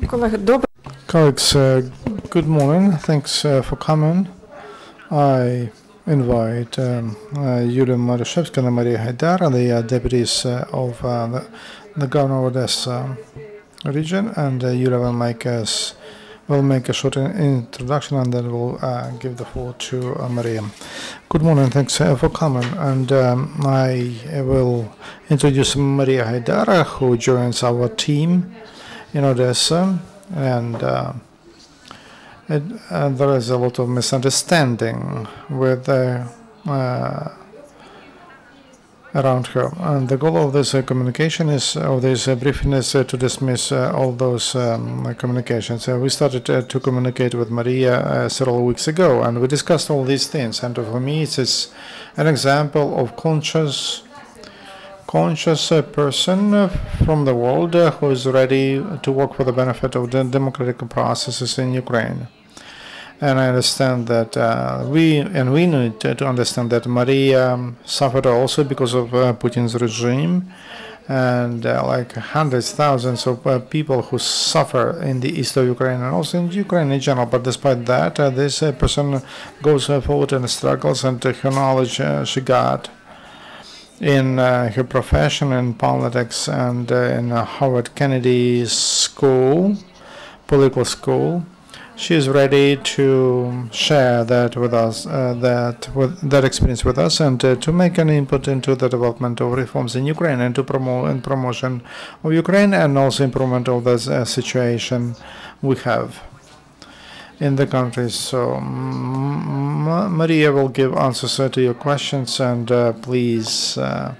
Colleagues, good morning. Thanks for coming. I invite Yuliya Marushevska and Mariya Gaydar, the deputies of the governor of Odessa region, and Yuliya will make a short introduction, and then we'll give the floor to Mariya. Good morning. Thanks for coming. And I will introduce Mariya Gaydar, who joins our team in Odessa, and there is a lot of misunderstanding with around her. And the goal of this communication is, of this briefing, is to dismiss all those communications. We started to communicate with Mariya several weeks ago, and we discussed all these things. And for me, it's an example of conscious person from the world who is ready to work for the benefit of the democratic processes in Ukraine. And I understand that we need to understand that Mariya suffered also because of Putin's regime, and like hundreds, thousands of people who suffer in the east of Ukraine and also in Ukraine in general. But despite that, this person goes forward and struggles, and her knowledge she got in her profession in politics and in Howard Kennedy School, political school. She is ready to share that with us, that experience with us, and to make an input into the development of reforms in Ukraine, and to promote promotion of Ukraine, and also improvement of the situation we have in the country. So Mariya will give answers to your questions, and please, I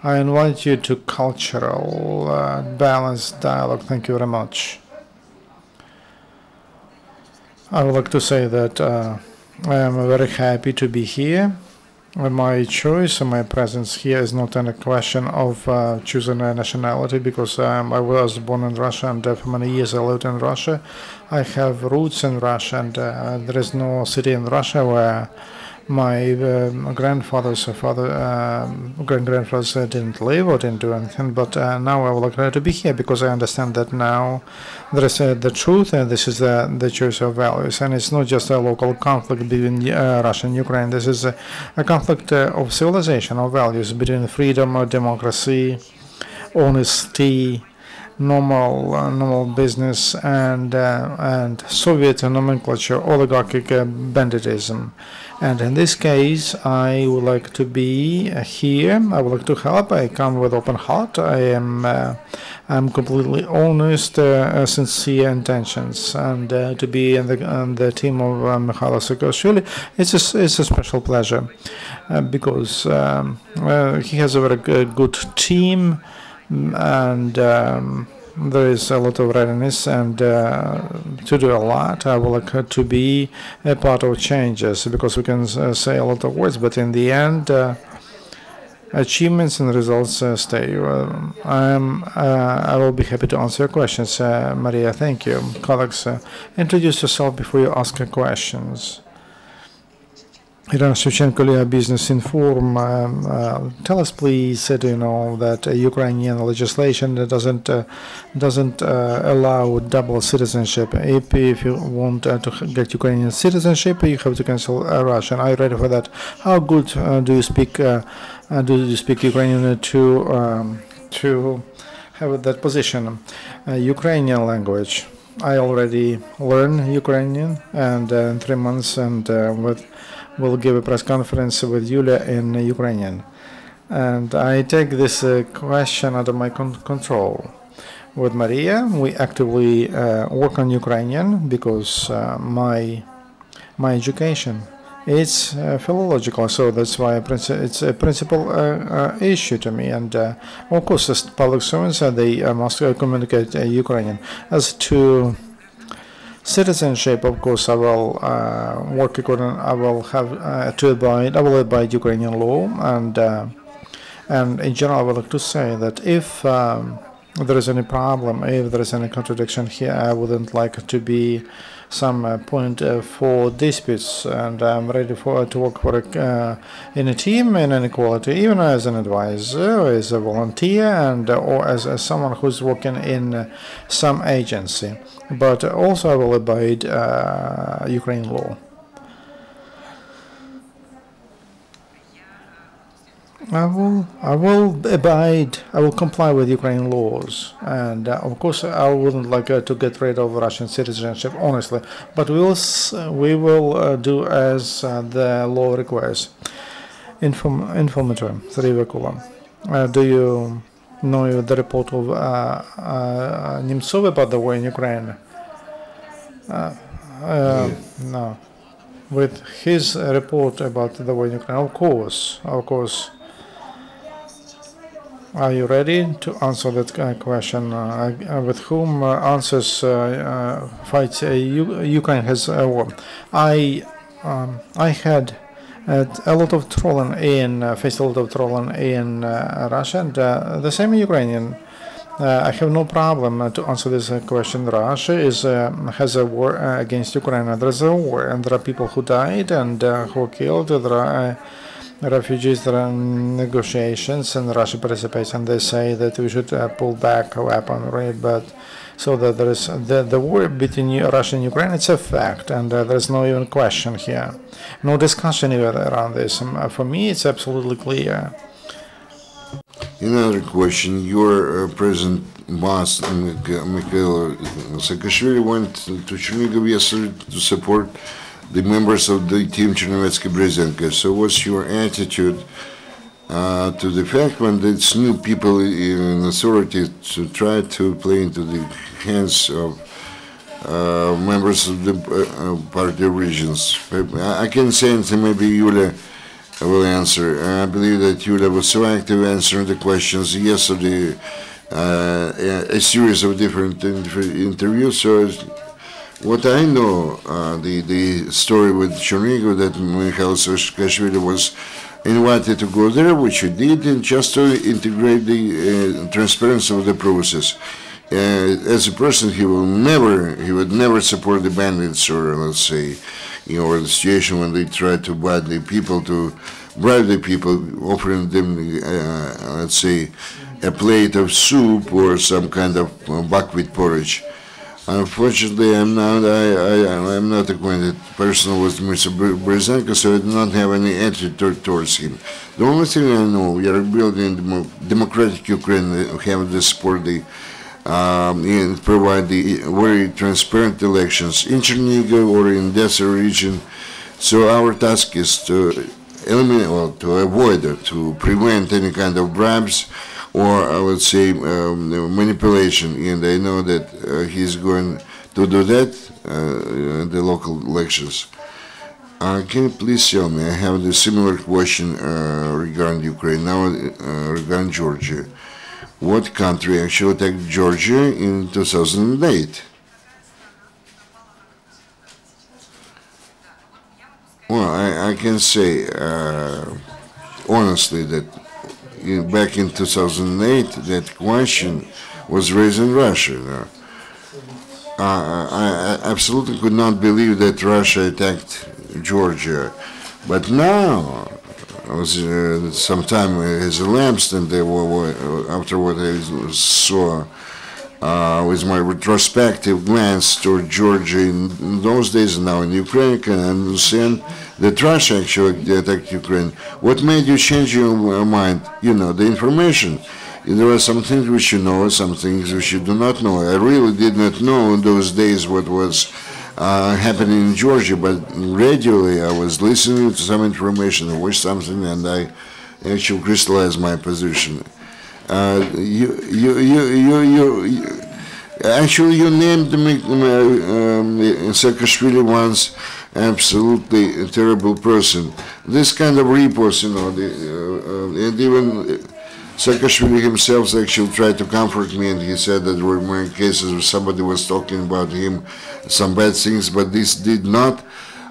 invite you to cultural, balanced dialogue. Thank you very much. I would like to say that I am very happy to be here. My choice and my presence here is not a question of choosing a nationality, because I was born in Russia, and for many years I lived in Russia. I have roots in Russia, and there is no city in Russia where my grandfathers great-grandfathers didn't live or didn't do anything. But now I would like to be here, because I understand that now there is the truth, and this is the choice of values. And it's not just a local conflict between Russia and Ukraine. This is a conflict of civilization, of values, between freedom, democracy, honesty, normal business, and Soviet nomenclature, oligarchic banditism. And in this case, I would like to be here. I would like to help. I come with open heart. I'm completely honest, sincere intentions, and to be in the team of Mikhailo Saakashvili, it's a special pleasure, because he has a very good team, and there is a lot of readiness and to do a lot. I would like to be a part of changes, because we can say a lot of words, but in the end, achievements and results stay. I will be happy to answer your questions. Mariya, thank you. Colleagues, introduce yourself before you ask questions. Irina Shevchenko, Yuliya Business Inform. Tell us, please, do you know that Ukrainian legislation doesn't allow double citizenship? If you want to get Ukrainian citizenship, you have to cancel Russian. Are you ready for that? How good do you speak Ukrainian to have that position? Ukrainian language. I already learned Ukrainian, and in 3 months, and we'll give a press conference with Yuliya in Ukrainian. And I take this question under my control. With Mariya, we actively work on Ukrainian, because my education is philological, so that's why it's a principal issue to me. And of course, as public servants, they must communicate Ukrainian. As to citizenship, of course, I will work according. I will have to abide. I will abide Ukrainian law, and in general, I would like to say that if if there is any problem, if there is any contradiction here, I wouldn't like it to be some point for disputes, and I'm ready to work for in a team in inequality, even as an advisor, as a volunteer, and or as someone who's working in some agency. But also I will abide Ukraine law. I will comply with Ukraine laws, and of course I wouldn't like to get rid of Russian citizenship, honestly, but we will do as the law requires. Informator, do you know the report of Nemtsov about the war in Ukraine? No. With his report about the war in Ukraine, of course. Are you ready to answer that question? With whom answers fights Ukraine has won? I had a lot of trolling faced a lot of trolling in Russia, and the same Ukrainian. I have no problem to answer this question. Russia has a war against Ukraine. There's a war, and there are people who died and who were killed. There are refugees, there are negotiations, and Russia participates, and they say that we should pull back weaponry, but so that there is the war between Russia and Ukraine, it's a fact, and there's no even question here, no discussion even around this. For me, it's absolutely clear. Another question: your present boss, Mikhail Saakashvili, went to Chernigov yesterday to support the members of the team Chernovetsky-Brezhenka. So what's your attitude to the fact when these new people in authority to try to play into the hands of members of the party regions? I can say anything, maybe Yuliya will answer. I believe that Yuliya was so active answering the questions yesterday, a series of different interviews. So what I know, the story with Chernigov, that Mikhail Saakashvili was invited to go there, which he did, and just to integrate the transparency of the process. As a person, he would never support the bandits, or let's say, or the situation when they try to bribe the people, offering them, let's say, a plate of soup or some kind of buckwheat porridge. Unfortunately, I'm not acquainted personally with Mr. Brezhenko, so I do not have any attitude towards him. The only thing I know, we are building democratic Ukraine, have the support, and provide the very transparent elections in Chernigov or in Odessa region. So our task is to eliminate, or to avoid, or to prevent any kind of bribes, or I would say manipulation, and I know that he's going to do that in the local elections. Can you please tell me, I have the similar question regarding Ukraine, now regarding Georgia. What country actually attacked Georgia in 2008? Well, I can say honestly that back in 2008, that question was raised in Russia. I absolutely could not believe that Russia attacked Georgia. But now, some time has elapsed, and after what I saw with my retrospective glance toward Georgia in those days and now in Ukraine, I can understand that Russia actually attacked Ukraine. What made you change your mind? The information. There are some things which you know, some things which you do not know. I really did not know in those days what was happening in Georgia, but regularly I was listening to some information, I watched something, and I actually crystallized my position. Actually, you named Saakashvili once absolutely a terrible person. This kind of reports, and even Saakashvili himself actually tried to comfort me, and he said that there were many cases where somebody was talking about him, some bad things, but this did not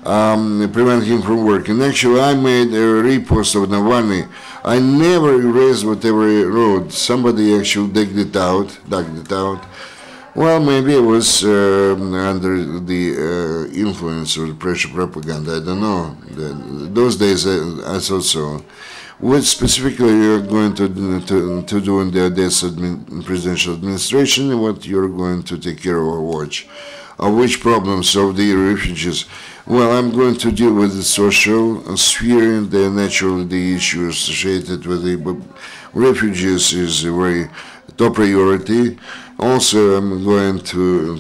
prevent him from working. Actually, I made a repost of Navalny. I never erased whatever he wrote. Somebody actually dug it out. Well, maybe it was under the influence of the pressure propaganda. I don't know. Those days, I thought so. What specifically you're going to do in the Odessa presidential administration, and what you're going to take care of or watch? Which problems of the refugees? Well, I'm going to deal with the social sphere and naturally the issues associated with the refugees is a very top priority. Also, I'm going to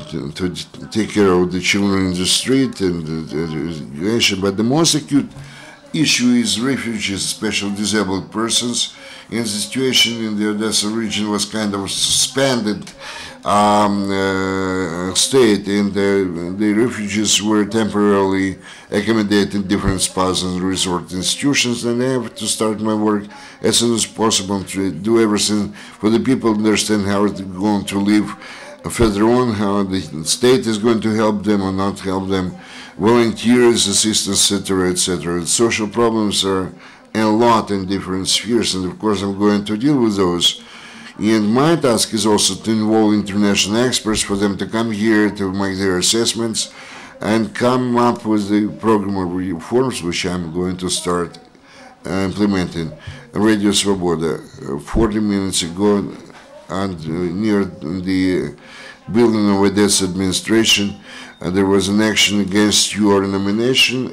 take care of the children in the street and the education, but the most acute issue is refugees, especially disabled persons. And the situation in the Odessa region was kind of suspended state, and the refugees were temporarily accommodated in different spots and resort institutions, and I have to start my work as soon as possible to do everything for the people to understand how they're going to live further on, how the state is going to help them or not help them, volunteers, assistance, etc., etc. Social problems are a lot in different spheres, and of course I'm going to deal with those. And my task is also to involve international experts for them to come here to make their assessments and come up with the program of reforms which I'm going to start implementing. Radio Svoboda, 40 minutes ago, and near the building of Odessa administration, there was an action against your nomination,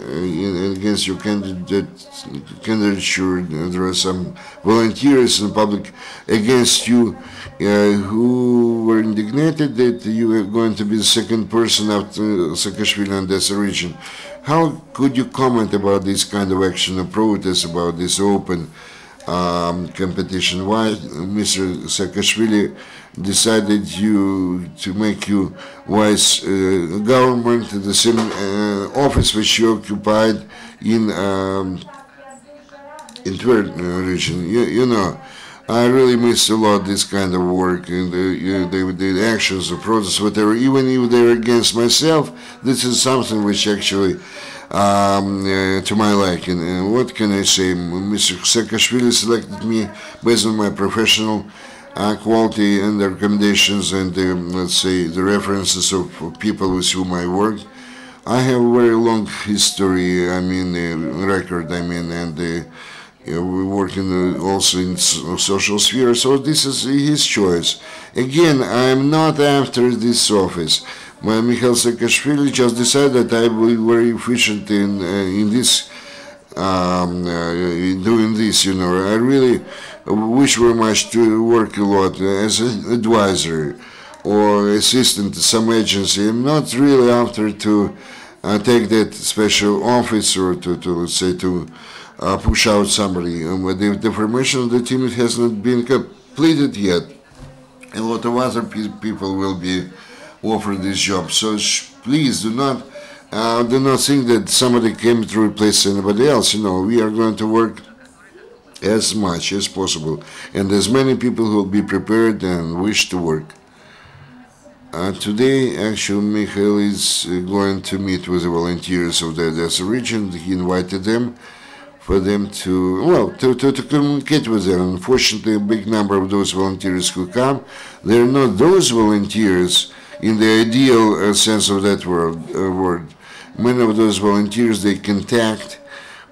against your candidature. There are some volunteers in public against you who were indignated that you were going to be the second person after Saakashvili in Odessa region. How could you comment about this kind of action or protest about this open competition? Why Mr. Saakashvili decided to make you vice government, the same office which you occupied in Tver region? You know, I really miss a lot this kind of work, and the actions, the protests, whatever. Even if they're against myself, this is something which actually to my liking. What can I say? Mr. Saakashvili selected me based on my professional quality and the recommendations and let's say the references of people with whom I worked. I have a very long history, record, and we work also in social sphere, so this is his choice. Again, I am not after this office. Mikhail Saakashvili just decided that I will be very efficient in this, in doing this, I really wish very much to work a lot as an advisor or assistant to some agency. I'm not really after to take that special office or to let's say, to push out somebody. With the formation of the team, it has not been completed yet. A lot of other people will be offered this job. So please do not think that somebody came to replace anybody else. We are going to work as much as possible, and as many people who will be prepared and wish to work. Today, actually, Mikhail is going to meet with the volunteers of the Odessa region. He invited them for them to communicate with them. Unfortunately, a big number of those volunteers who come, they're not those volunteers in the ideal sense of that word. Many of those volunteers, they contact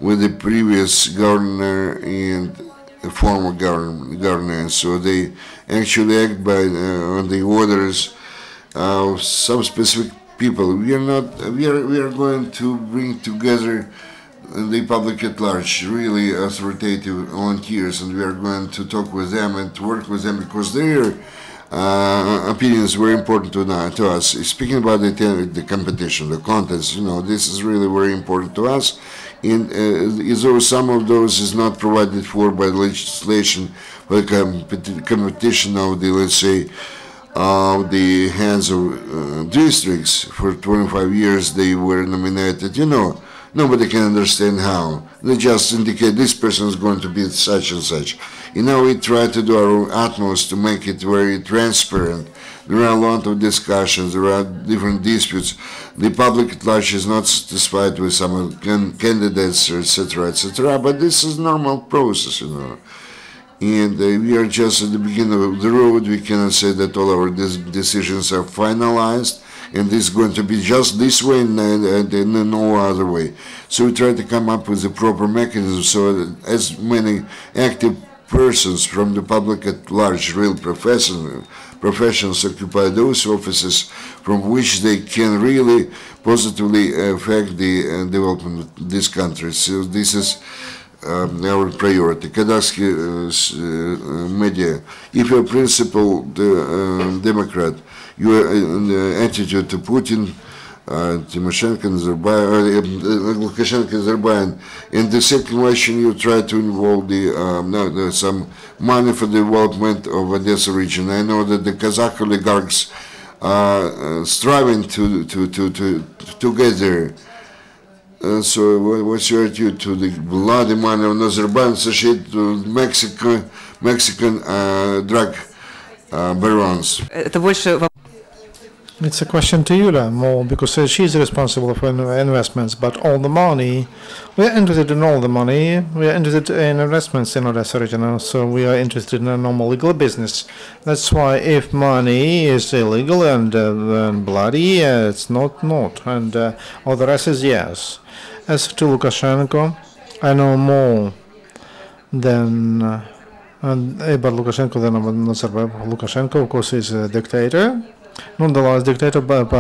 with the previous governor and the former governor, and so they actually act by on the orders of some specific people. We are going to bring together the public at large, really authoritative volunteers, and we are going to talk with them and to work with them because their opinions were important to us. Speaking about the competition, the contest, this is really very important to us. And though some of those is not provided for by legislation, for the competition of the, let's say, the heads of districts for 25 years, they were nominated. Nobody can understand how. They just indicate this person is going to be such and such. We try to do our utmost to make it very transparent, There are a lot of discussions, there are different disputes. The public at large is not satisfied with some candidates, etc., etc., but this is normal process, And we are just at the beginning of the road. We cannot say that all our decisions are finalized, and this is going to be just this way and no other way. So we try to come up with a proper mechanism so that as many active persons from the public at large, real professionals occupy those offices from which they can really positively affect the development of this country. So this is our priority. Kazakhstan media. If you're a principal Democrat, your attitude to Putin, Tymoshenko, Lukashenko, Nazarbayev, and the second question, you try to involve some money for the development of Odessa region. I know that the Kazakh oligarchs are striving to get there. So what's your attitude to the bloody money of Nazarbayev associated with Mexican drug barons? It's a question to Yuliya more because she's responsible for investments, but all the money, we are interested in all the money, we are interested in investments in Odessa region, so we are interested in a normal legal business. That's why if money is illegal and bloody, it's not, and all the rest is yes. As to Lukashenko, I know more than about Lukashenko than about Nazarbayev. Lukashenko, of course, is a dictator. Not the last dictator, but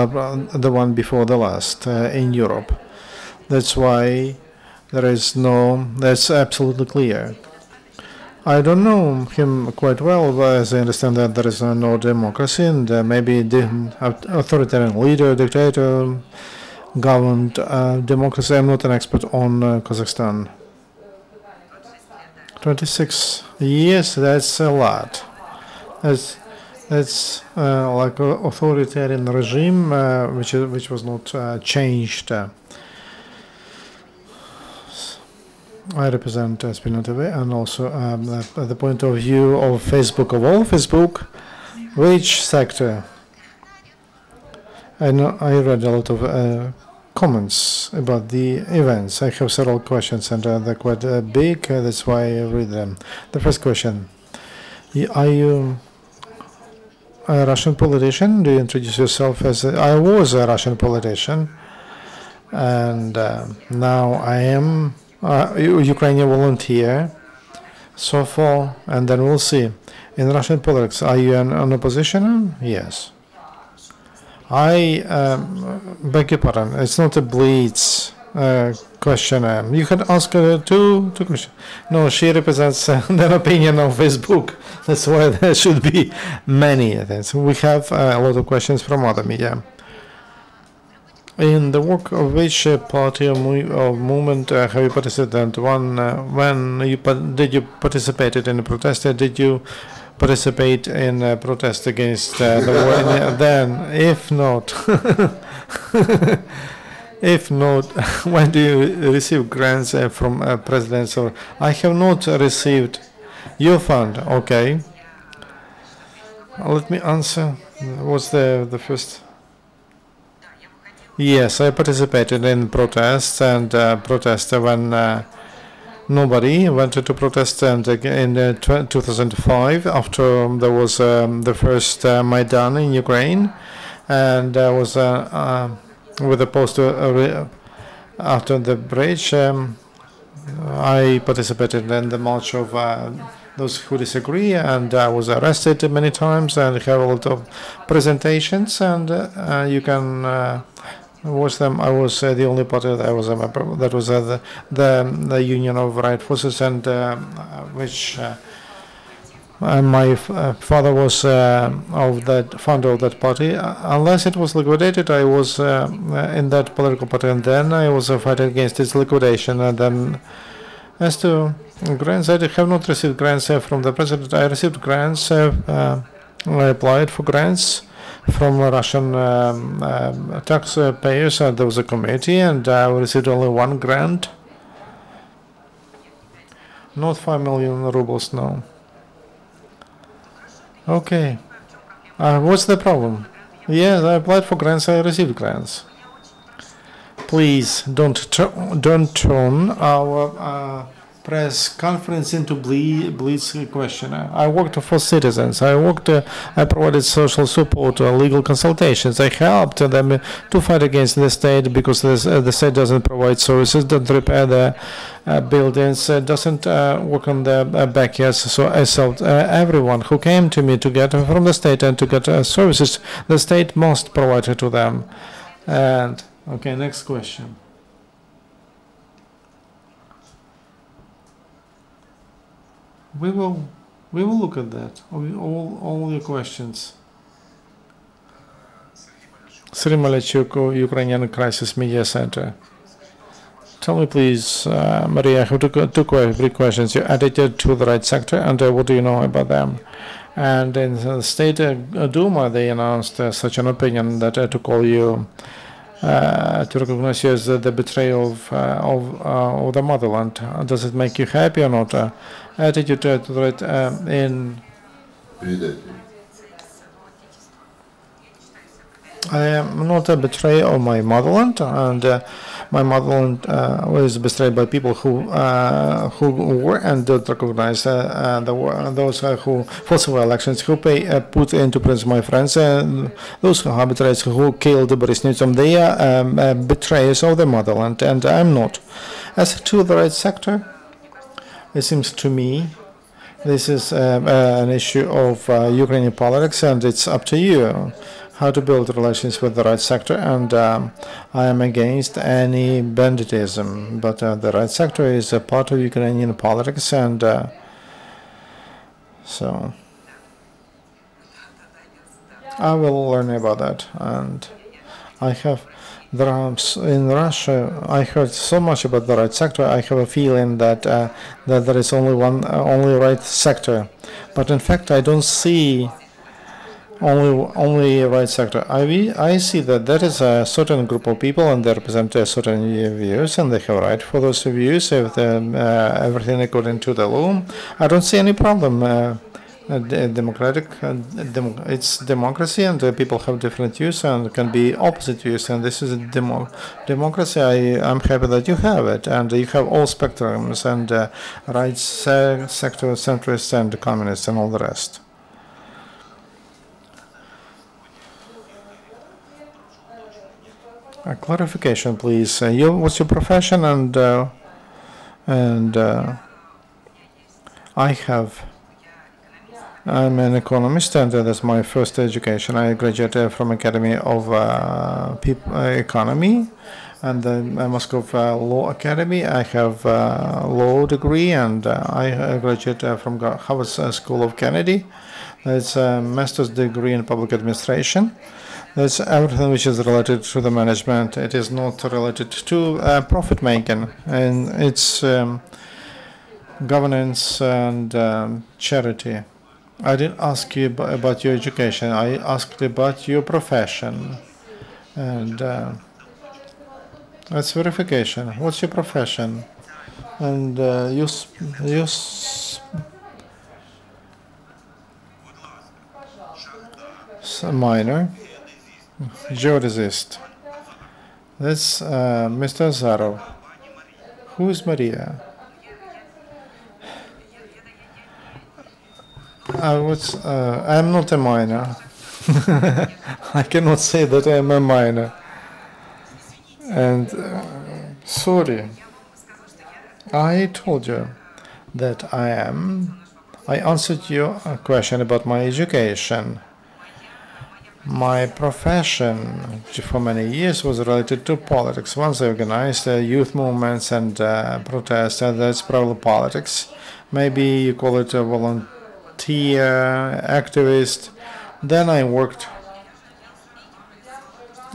the one before the last in Europe. That's why there is no, that's absolutely clear. I don't know him quite well, but as I understand that there is no democracy and maybe the authoritarian leader, dictator, government, democracy. I'm not an expert on Kazakhstan. 26 years, that's a lot. That's like an authoritarian regime which was not changed. I represent Spilno TV and also the point of view of Facebook, of all Facebook, which sector? I know I read a lot of comments about the events. I have several questions and they're quite big, that's why I read them. The first question, are you a Russian politician? Do you introduce yourself as I was a Russian politician and now I am a Ukrainian volunteer so far, and then we'll see. In Russian politics, are you an opposition? Yes. I beg your pardon, it's not a blitz questionnaire. You can ask her two questions. No, she represents the opinion of Facebook. That's why there should be many things. We have a lot of questions from other media. In the work of which party or movement have you participated? When did you participate in a protest? Did you participate in a protest against the war? Then, if not, if not, when do you receive grants from presidents? Or I have not received your fund. Okay. Let me answer. What's the first? Yes, I participated in protests and protest when nobody wanted to protest. And in 2005, after there was the first Maidan in Ukraine, and there was with the poster after the bridge, I participated in the march of those who disagree, and I was arrested many times and have a lot of presentations, and you can watch them. I was the only party that I was a member of. That was the Union of Right Forces, and which my father was of that founder of that party. Unless it was liquidated, I was in that political party, and then I was fighting against its liquidation. And then, as to grants, I have not received grants from the president. I received grants. I applied for grants from Russian taxpayers. There was a committee, and I received only one grant. Not 5 million rubles, no. Okay. What's the problem? Yes, I applied for grants. I received grants. Please don't turn our press conference into blitz question. I worked for citizens. I provided social support, legal consultations. I helped them to fight against the state because the state doesn't provide services, doesn't repair the buildings, doesn't work on the backyards. So I helped everyone who came to me to get from the state and to get services. The state must provide it to them. And okay, next question. We will look at that. All your questions. Sergei Malachuk, Ukrainian Crisis Media Center. Tell me, please, Mariya, I have two brief questions. Your attitude to the right sector, and what do you know about them? And in the State Duma, they announced such an opinion that to call you, to recognize you as the betrayal of the motherland. Does it make you happy or not? Attitude to the right in. I am not a betrayer of my motherland, and my motherland was betrayed by people who were and don't recognize those who falsify elections, who put into prison my friends, those who are betrayers who killed Boris Nemtsov. They are betrayers of the motherland, and I'm not. As to the right sector, it seems to me this is an issue of Ukrainian politics, and it's up to you how to build relations with the right sector, and I am against any banditism, but the right sector is a part of Ukrainian politics, and so I will learn about that. And in Russia, I heard so much about the right sector. I have a feeling that that there is only right sector, but in fact I don't see only right sector. I see that there is a certain group of people, and they represent certain views, and they have right for those views if everything according to the law. I don't see any problem. It's democracy, and people have different views and can be opposite views, and this is a democracy. I'm happy that you have it, and you have all spectrums, and right sector, centrists, and communists, and all the rest. A clarification, please. What's your profession? And I'm an economist, and that's my first education. I graduated from Academy of Economy and the Moscow Law Academy. I have a law degree, and I graduated from Harvard School of Kennedy. That's a master's degree in public administration. That's everything which is related to the management. It is not related to profit making, and it's governance and charity. I didn't ask you about your education. I asked about your profession, and that's verification. What's your profession? And minor. Geodesist. That's Mr. Azarov. Who is Mariya? I'm not a minor. I cannot say that I'm a minor. And sorry, I told you that I am. I answered your question about my education. My profession for many years was related to politics. Once I organized youth movements and protests, that's probably politics. Maybe you call it a volunteer, activist. Then I worked.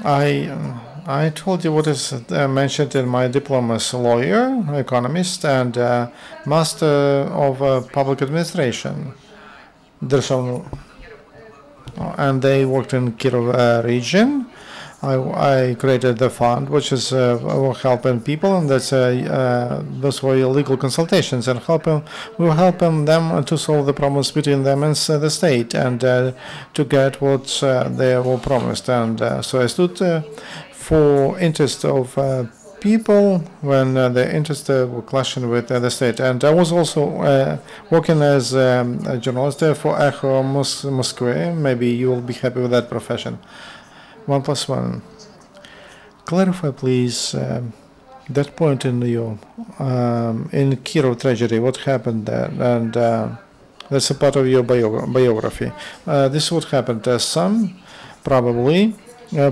I told you what is mentioned in my diplomas: lawyer, economist, and master of public administration. And they worked in Kirov region. I created the fund, which is helping people, and that's those were legal consultations, and we're helping them to solve the problems between them and the state, and to get what they were promised. And so I stood for interest of people when the interests were clashing with the state. And I was also working as a journalist for Echo Moscow. Maybe you will be happy with that profession. 1+1. Clarify, please, that point in your in Kirov tragedy. What happened there? And that's a part of your biography. This is what happened. Some probably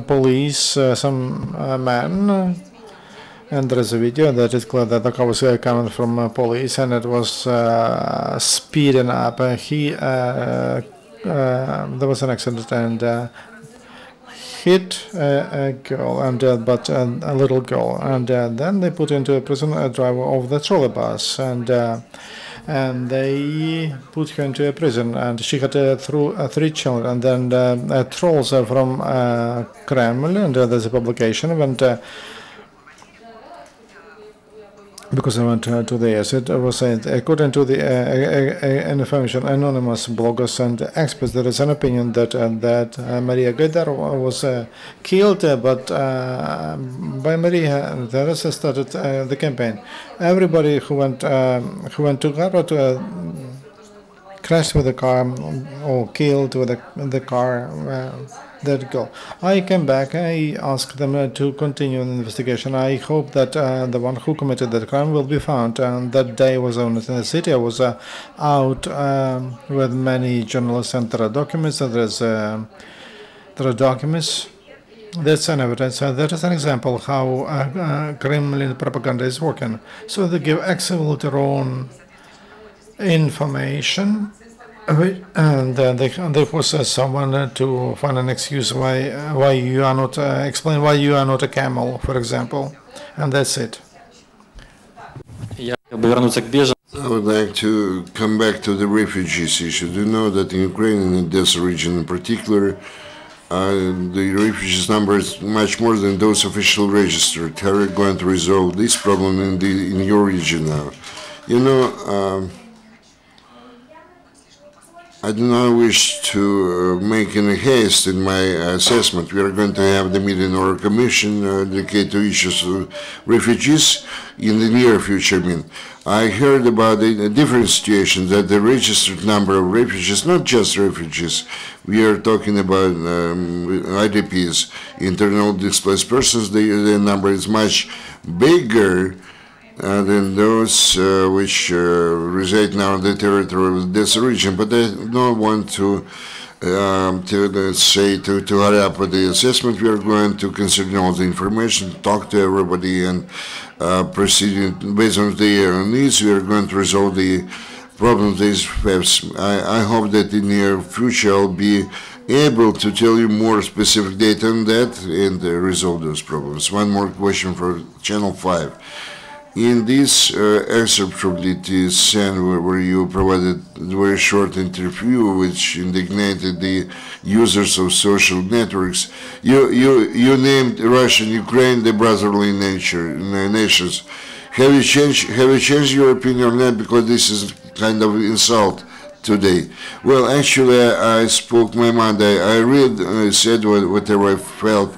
police, some man. And there is a video that is clear that the car was coming from police, and it was speeding up. There was an accident and hit a girl, and but a little girl, and then they put into a prison a driver of the trolley bus, and they put her into a prison, and she had 3 children, and then trolls from Kremlin, and there's a publication, and because I went to the yes, it was said, according to the information, anonymous bloggers and experts, there is an opinion that Mariya Gaydar was killed, but by Mariya, the rest started the campaign. Everybody who went to Garot crashed with the car or killed with the car. That girl. I came back. I asked them to continue an investigation. I hope that the one who committed that crime will be found. And that day was on in the city. I was out with many journalists, and there are documents. There are documents. That's an evidence. That is an example how Kremlin propaganda is working. So they give absolutely wrong information. And they force someone to find an excuse why you are not explain why you are not a camel, for example, and that's it. I would like to come back to the refugees issue. Do you know that in Ukraine, in the Odessa region in particular, the refugees number is much more than those officially registered? How are you going to resolve this problem in your region now? You know. I do not wish to make any haste in my assessment. We are going to have the meeting or commission dedicated to issues of refugees in the near future. I heard about a different situation, that the registered number of refugees, not just refugees, we are talking about IDPs, internal displaced persons, the number is much bigger than those which reside now in the territory of this region. But I don't want to let's say, to hurry up with the assessment. We are going to consider all the information, talk to everybody, and proceeding based on their needs. We are going to resolve the problems they face. I hope that in the near future I'll be able to tell you more specific data on that and resolve those problems. One more question for Channel 5. In this excerpt from the TSN, where you provided a very short interview which indignated the users of social networks, you named Russia and Ukraine the brotherly nations. Have you changed your opinion on that, because this is kind of insult today? Well, actually, I spoke my mind. I said whatever I felt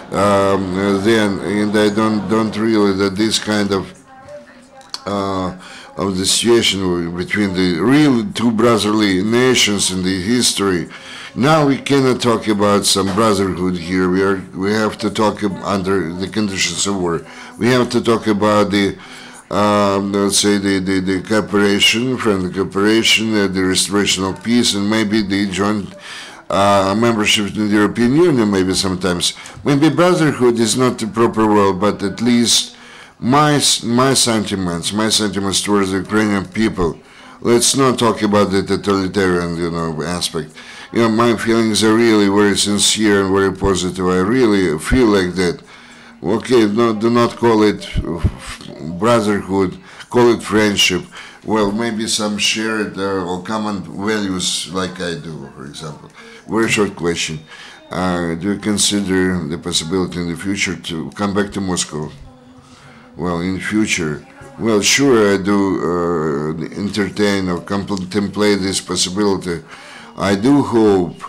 then, and I don't really that this kind of the situation between the real two brotherly nations in the history. Now we cannot talk about some brotherhood here. We have to talk under the conditions of war. We have to talk about the let's say the cooperation, friendly cooperation, the restoration of peace, and maybe the joint membership in the European Union. Maybe sometimes, maybe brotherhood is not the proper word, but at least my sentiments towards the Ukrainian people. Let's not talk about the totalitarian, aspect. My feelings are really very sincere and very positive. I really feel like that. Okay, do not call it brotherhood, call it friendship. Well, maybe some shared or common values like I do, for example. Very short question. Do you consider the possibility in the future to come back to Moscow? Well, in future, well, sure, I do entertain or contemplate this possibility. I do hope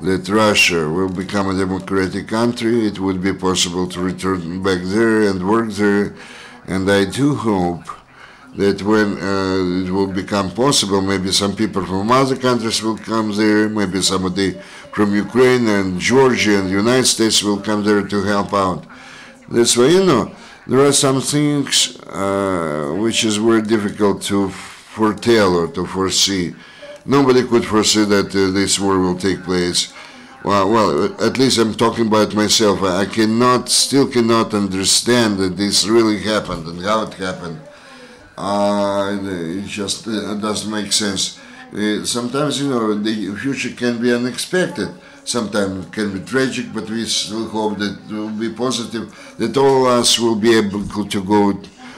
that Russia will become a democratic country. It would be possible to return back there and work there. And I do hope that when it will become possible, maybe some people from other countries will come there, maybe somebody from Ukraine and Georgia and the United States will come there to help out. That's why, there are some things which is very difficult to foretell or to foresee. Nobody could foresee that this war will take place. Well, at least I'm talking about myself. I still cannot understand that this really happened and how it happened. It just doesn't make sense. Sometimes, the future can be unexpected. Sometimes it can be tragic, but we still hope that it will be positive, that all of us will be able to go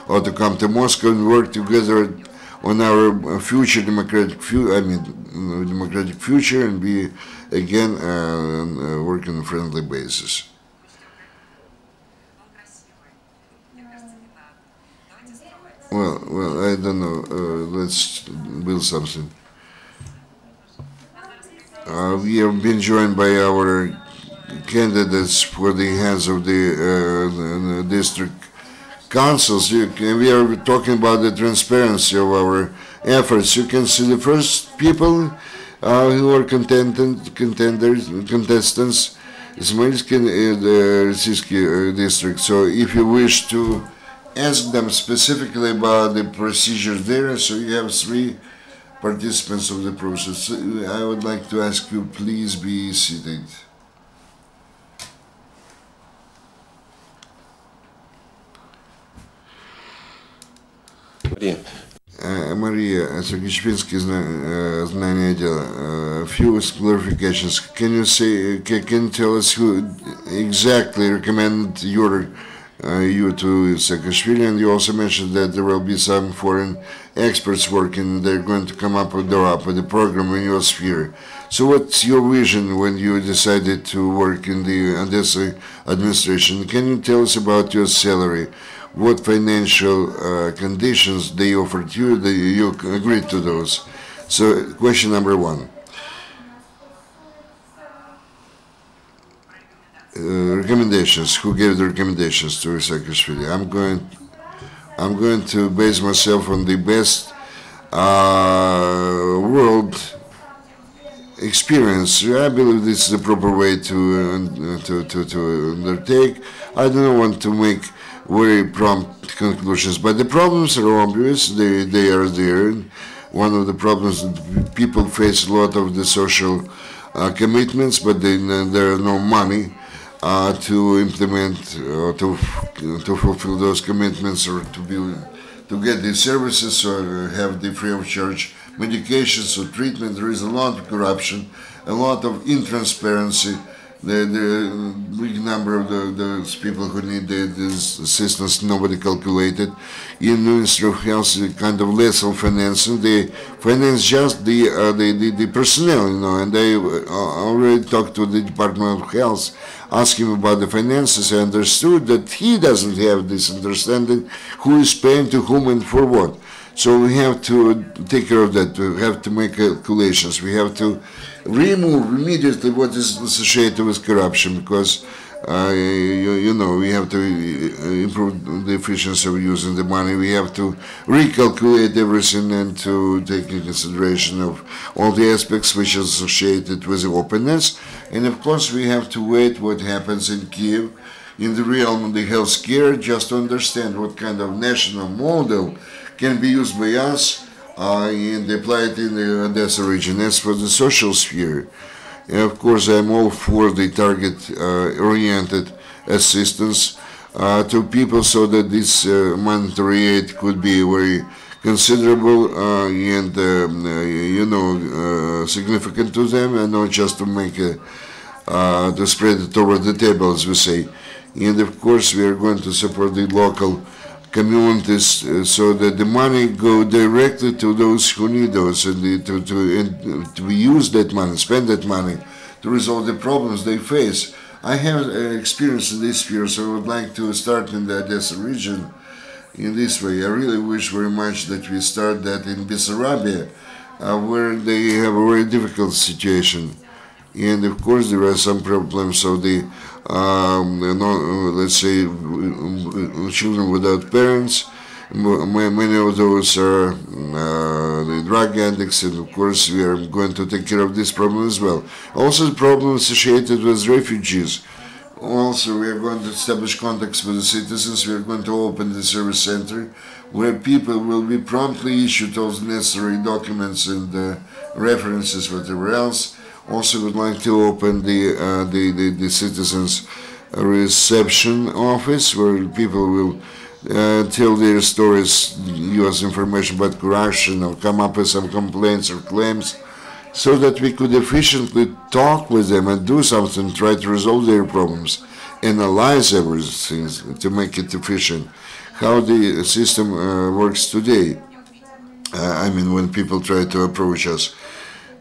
or to come to Moscow and work together on our future democratic future and be again work on a friendly basis. Well, I don't know. Let's build something. We have been joined by our candidates for the heads of the district councils. We are talking about the transparency of our efforts. You can see the first people who are contestants, Ismailsky and the Rossiyski district. So if you wish to ask them specifically about the procedure there, so you have 3 participants of the process. I would like to ask you, please be seated. Mariya, Сергей знание дела. Few clarifications. Can you tell us who exactly recommended you to Saakashvili? And you also mentioned that there will be some foreign experts working. They're going to come up with the program in your sphere. So what's your vision when you decided to work in the Odessa administration? Can you tell us about your salary? What financial conditions they offered you, that you agreed to those? So question number 1. Recommendations. Who gave the recommendations to Saakashvili? I'm going to base myself on the best world experience. I believe this is the proper way to undertake. I don't want to make very prompt conclusions, but the problems are obvious. They are there. One of the problems that people face a lot of the social commitments, but there are no money to implement or to fulfill those commitments, or to get the services or have the free of charge medications or treatment. There is a lot of corruption, a lot of intransparency. The big number of those people who need this assistance, nobody calculated. In the Ministry of Health, kind of lethal financing. They finance just the personnel, and they already talked to the Department of Health, asking about the finances. I understood that he doesn't have this understanding who is paying to whom and for what. So we have to take care of that. We have to make calculations. We have to remove immediately what is associated with corruption, because we have to improve the efficiency of using the money. We have to recalculate everything and to take into consideration of all the aspects which are associated with the openness. And of course, we have to wait what happens in Kiev, in the realm of the healthcare, just to understand what kind of national model can be used by us and applied in the Odessa region. As for the social sphere, of course, I'm all for the target-oriented assistance to people, so that this monetary aid could be very considerable and significant to them, and not just to make to spread it over the table, as we say. And of course, we are going to support the local communities so that the money go directly to those who need those, and to use that money, spend that money to resolve the problems they face. I have experience in this sphere, so I would like to start in the Odessa region in this way. I really wish very much that we start that in Bessarabia, where they have a very difficult situation. And of course, there are some problems of the, let's say, children without parents. Many of those are the drug addicts, and of course, we are going to take care of this problem as well. Also, the problem associated with refugees. Also, we are going to establish contacts with the citizens. We are going to open the service center where people will be promptly issued all the necessary documents and references, whatever else. Also, would like to open the citizens reception office where people will tell their stories, use information about corruption, or come up with some complaints or claims, so that we could efficiently talk with them and do something, try to resolve their problems, analyze everything to make it efficient. How the system works today. I mean, when people try to approach us.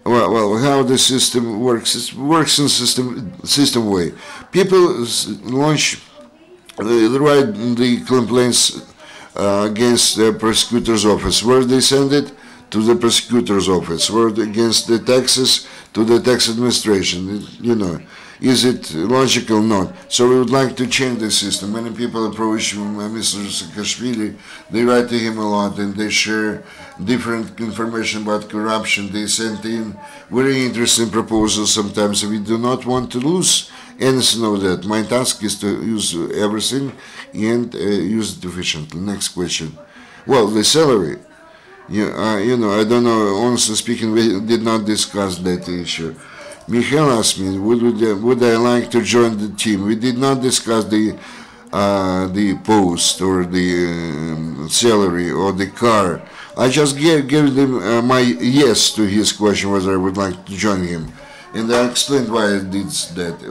Well, how the system works? It works in system way. People launch, write the complaints against the prosecutor's office. Where they send it? To the prosecutor's office. Where against the taxes? To the tax administration. You know, is it logical? Not. So we would like to change the system. Many people approach Mr. Saakashvili. They write to him a lot and they share different information about corruption. They send in very interesting proposals sometimes. We do not want to lose anything of that. My task is to use everything and use it efficiently. Next question. Well, the salary. You know, I don't know, honestly speaking, we did not discuss that issue. Mikhail asked me, would I like to join the team? We did not discuss the post or the salary or the car. I just gave him my yes to his question whether I would like to join him. And I explained why I did that.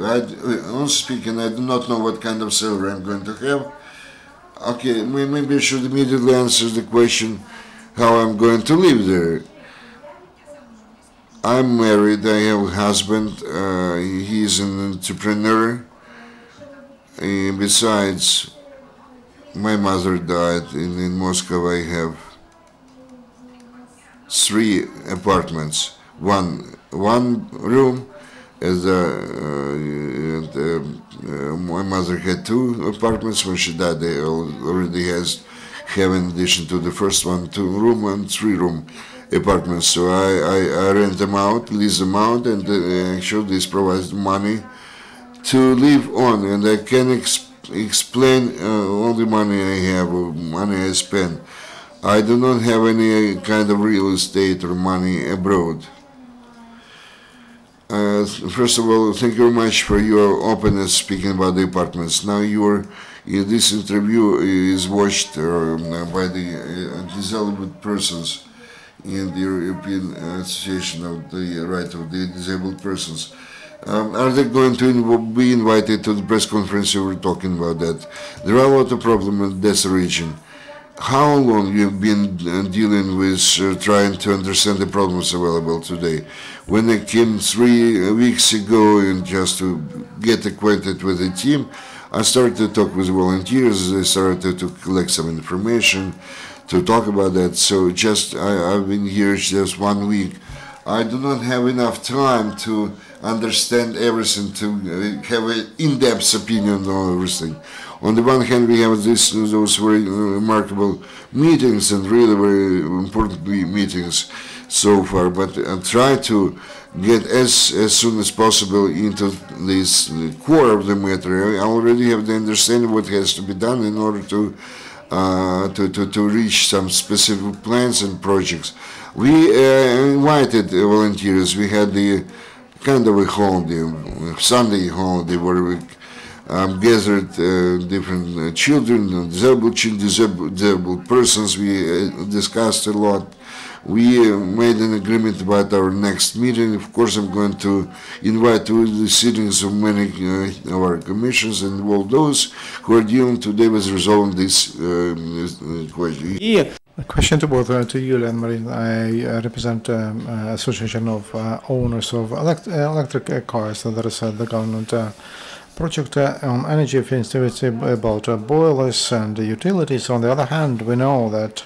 Honestly speaking, I do not know what kind of salary I'm going to have. Okay, maybe I should immediately answer the question how I'm going to live there. I'm married, I have a husband, he is an entrepreneur. Besides, my mother died, in Moscow I have 3 apartments. One room, as my mother had 2 apartments. When she died, they already have in addition to the first one 2 room and 3 room apartments. So I rent them out, lease them out, and actually this provides money to live on. And I can explain all the money I have, or money I spend. I do not have any kind of real estate or money abroad. First of all, thank you very much for your openness speaking about the apartments. Now this interview is watched by the disabled persons in the European Association of the Right of the Disabled Persons. Are they going to be invited to the press conference? You were talking about that. There are a lot of problems in this region. How long you've been dealing with trying to understand the problems available today? When I came 3 weeks ago and just to get acquainted with the team, I started to talk with volunteers. I started to collect some information to talk about that. So I've been here just 1 week. I do not have enough time to understand everything, to have an in-depth opinion on everything. On the one hand, we have those very remarkable meetings and really very important meetings so far, but I try to get as soon as possible into this core of the matter. I already have the understanding what has to be done in order to reach some specific plans and projects. We invited volunteers. We had the kind of a holiday, Sunday holiday, where we gathered different children, disabled persons. We discussed a lot. We made an agreement about our next meeting. Of course, I'm going to invite to the sittings of many of our commissions and all those who are dealing today with resolving this question. A question to both to Yuliya and Mariya. I represent Association of Owners of Electric Cars. So there is the government project on energy efficiency about boilers and utilities. On the other hand, we know that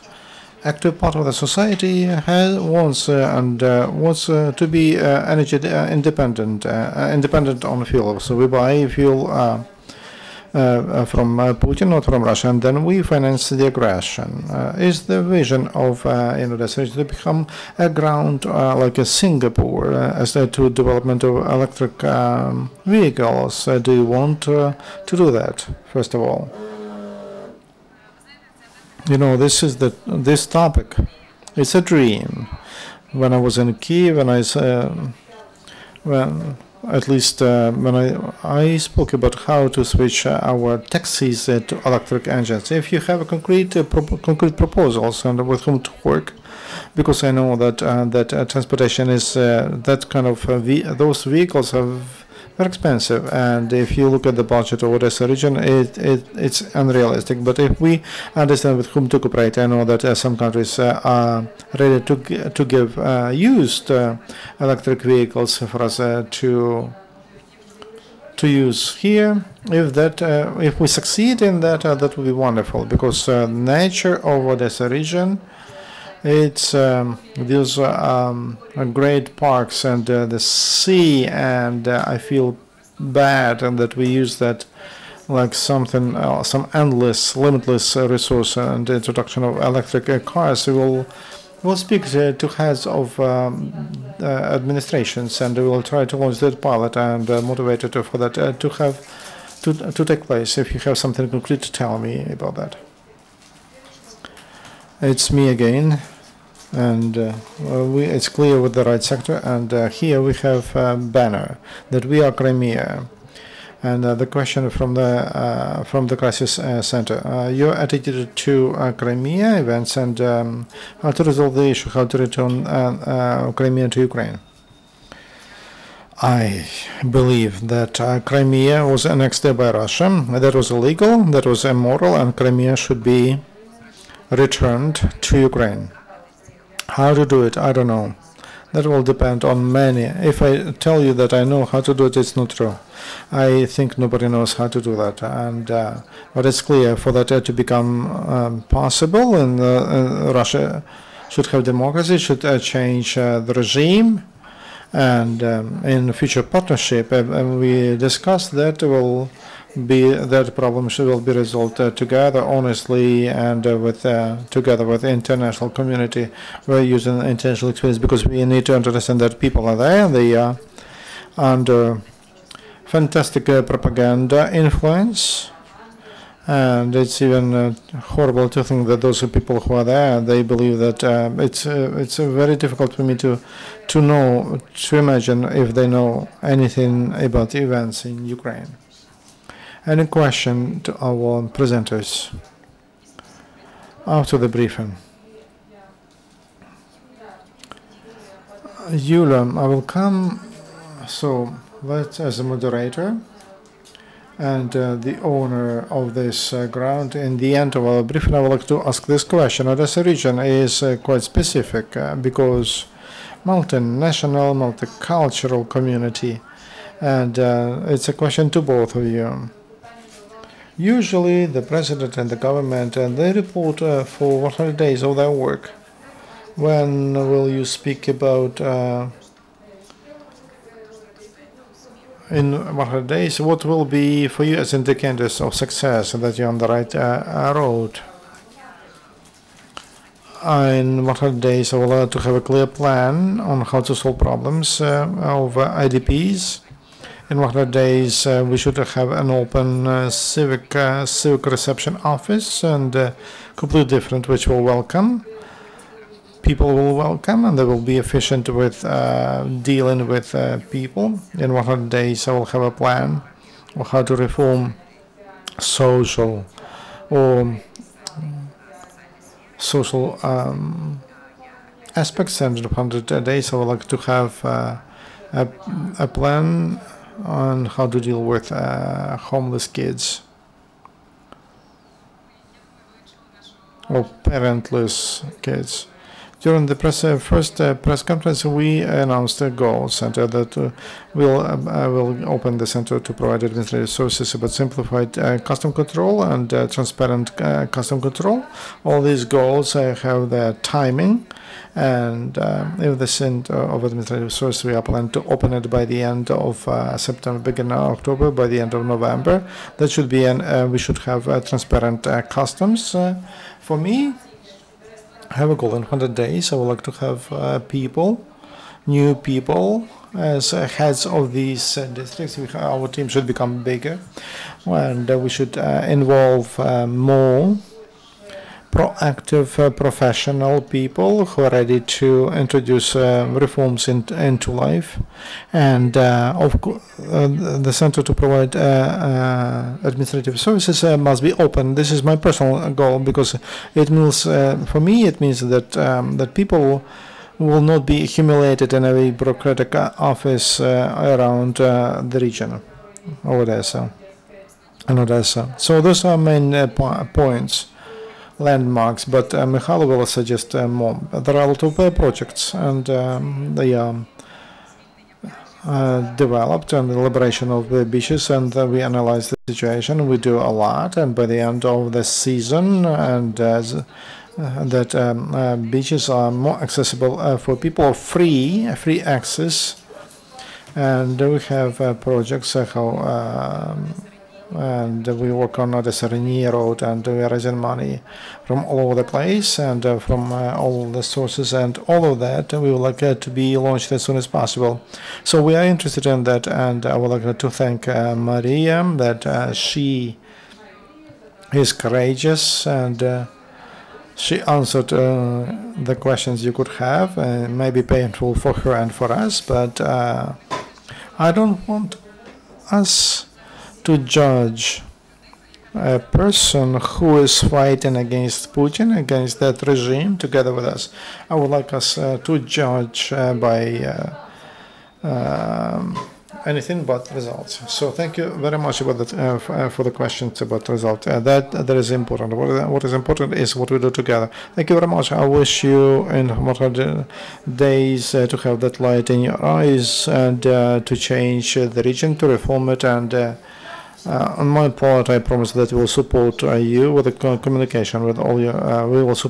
active part of the society wants to be energy independent, independent on fuel. So we buy fuel from Putin, not from Russia, and then we finance the aggression. Is the vision of Odessa to become a ground like a Singapore as to development of electric vehicles? Do you want to do that, first of all? You know, this topic. It's a dream. When I was in Kiev, when I spoke about how to switch our taxis to electric engines. If you have a concrete proposals and with whom to work, because I know that transportation is that kind of those vehicles are very expensive, and if you look at the budget of Odessa region, it's unrealistic. But if we understand with whom to cooperate, I know that some countries are ready to give used electric vehicles for us to use here. If we succeed in that, that will be wonderful, because nature of Odessa region, it's these great parks and the sea, and I feel bad and that we use that like something, some endless, limitless resource. And the introduction of electric cars will speak to heads of administrations, and we will try to launch that pilot and motivate it for that to take place. If you have something concrete to tell me about that. It's me again. And it's clear with the right sector, and here we have a banner that we are Crimea. And the question from the crisis center: your attitude to Crimea events and how to resolve the issue, how to return Crimea to Ukraine. I believe that Crimea was annexed by Russia. That was illegal, that was immoral, and Crimea should be returned to Ukraine. How to do it, I don't know. That will depend on many. If I tell you that I know how to do it, it's not true. I think nobody knows how to do that. And but it's clear for that to become possible, and Russia should have democracy, should change the regime, and in future partnership, we discussed that problem will be resolved together, honestly, and together with the international community. We're using international experience because we need to understand that people are there. They are under fantastic propaganda influence, and it's even horrible to think that those people who are there, they believe that it's very difficult for me to imagine if they know anything about the events in Ukraine. Any question to our presenters after the briefing? Yuliya, I will come. So let's, as a moderator and the owner of this ground, in the end of our briefing, I would like to ask this question. Odessa region is quite specific because multinational, multicultural community, and it's a question to both of you. Usually the president and the government, and they report for 100 days of their work. When will you speak about in 100 days, what will be for you as indicators of success and that you're on the right road? In 100 days, I would like to have a clear plan on how to solve problems of IDPs. In 100 days, we should have an open civic reception office, and completely different, which will welcome. People will welcome, and they will be efficient with dealing with people. In 100 days, I will have a plan of how to reform social aspects. And in 100 days, I would like to have a plan on how to deal with homeless kids. or parentless kids. During the first press conference, we announced a goal center that will open the center to provide administrative services about simplified custom control and transparent custom control. All these goals have their timing, and if the Center of Administrative Services, we are planning to open it by the end of September, beginning of October, by the end of November. That should be, we should have transparent customs. For me, I have a goal in 100 days. I would like to have new people as heads of these districts. Our team should become bigger, and we should involve more proactive professional people who are ready to introduce reforms into life, and of course the center to provide administrative services must be open. This is my personal goal, because it means for me it means that that people will not be accumulated in a bureaucratic office around the region of Odessa and Odessa. So those are main points, landmarks, but Michal will suggest more. There are a lot of projects, and they are developed, and the liberation of the beaches, and we analyze the situation. We do a lot, and by the end of the season, and that beaches are more accessible for people, free access, and we have projects how. And we work on Odessa Road, and we are raising money from all over the place, and from all the sources, and all of that we would like to be launched as soon as possible. So we are interested in that, and I would like to thank Mariya, that she is courageous, and she answered the questions you could have. Maybe painful for her and for us, but I don't want us to judge a person who is fighting against Putin, against that regime, together with us. I would like us to judge by anything but results. So thank you very much about that, for the questions about results. That is important. What is important is what we do together. Thank you very much. I wish you in 100 days to have that light in your eyes, and to change the region, to reform it, and on my part, I promise that we will support you with the communication with all your. We will support